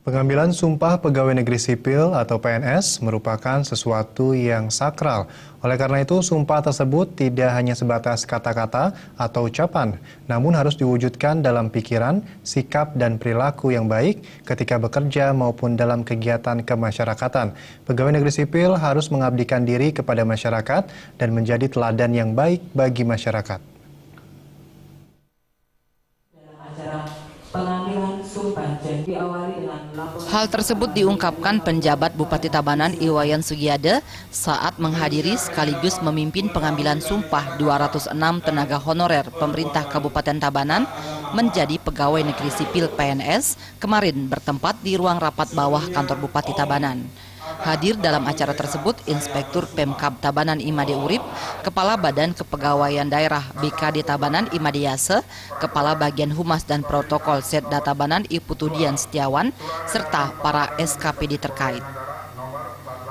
Pengambilan sumpah pegawai negeri sipil atau PNS merupakan sesuatu yang sakral. Oleh karena itu, sumpah tersebut tidak hanya sebatas kata-kata atau ucapan, namun harus diwujudkan dalam pikiran, sikap, dan perilaku yang baik ketika bekerja maupun dalam kegiatan kemasyarakatan. Pegawai negeri sipil harus mengabdikan diri kepada masyarakat dan menjadi teladan yang baik bagi masyarakat. Hal tersebut diungkapkan penjabat Bupati Tabanan Iwayan Sugiade saat menghadiri sekaligus memimpin pengambilan sumpah 206 tenaga honorer pemerintah Kabupaten Tabanan menjadi pegawai negeri sipil PNS kemarin bertempat di ruang rapat bawah kantor Bupati Tabanan. Hadir dalam acara tersebut Inspektur Pemkab Tabanan Imade Urip, Kepala Badan Kepegawaian Daerah BKD Tabanan Imade Yase, Kepala Bagian Humas dan Protokol Setda Tabanan Iputudian Setiawan, serta para SKPD terkait.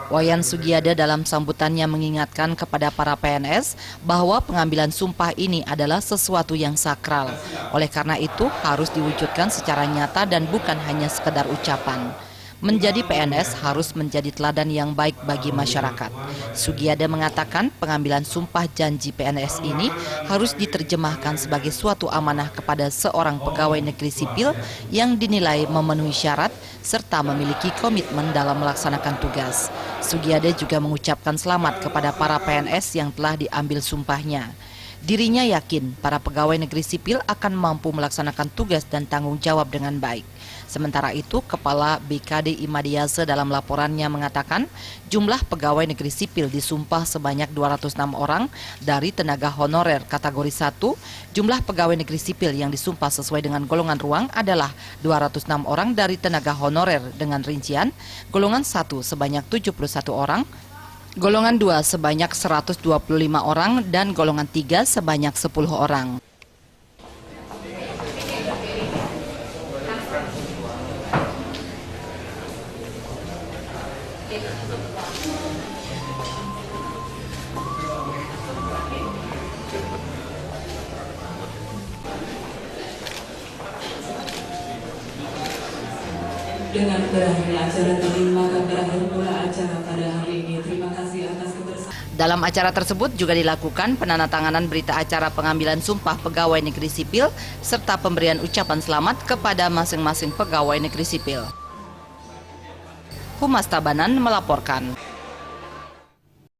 Wayan Sugiade dalam sambutannya mengingatkan kepada para PNS bahwa pengambilan sumpah ini adalah sesuatu yang sakral. Oleh karena itu harus diwujudkan secara nyata dan bukan hanya sekedar ucapan. Menjadi PNS harus menjadi teladan yang baik bagi masyarakat. Sugiade mengatakan pengambilan sumpah janji PNS ini harus diterjemahkan sebagai suatu amanah kepada seorang pegawai negeri sipil yang dinilai memenuhi syarat serta memiliki komitmen dalam melaksanakan tugas. Sugiade juga mengucapkan selamat kepada para PNS yang telah diambil sumpahnya. Dirinya yakin para pegawai negeri sipil akan mampu melaksanakan tugas dan tanggung jawab dengan baik. Sementara itu, Kepala BKD Imade Yase dalam laporannya mengatakan jumlah pegawai negeri sipil disumpah sebanyak 206 orang dari tenaga honorer kategori 1. Jumlah pegawai negeri sipil yang disumpah sesuai dengan golongan ruang adalah 206 orang dari tenaga honorer dengan rincian golongan 1 sebanyak 71 orang, golongan 2 sebanyak 125 orang, dan golongan 3 sebanyak 10 orang. Dengan berakhirnya acara ini, maka berakhir pula acara pada hari ini. Terima kasih atas kebersamaan. Dalam acara tersebut juga dilakukan penandatanganan berita acara pengambilan sumpah pegawai negeri sipil serta pemberian ucapan selamat kepada masing-masing pegawai negeri sipil. Humas Tabanan melaporkan.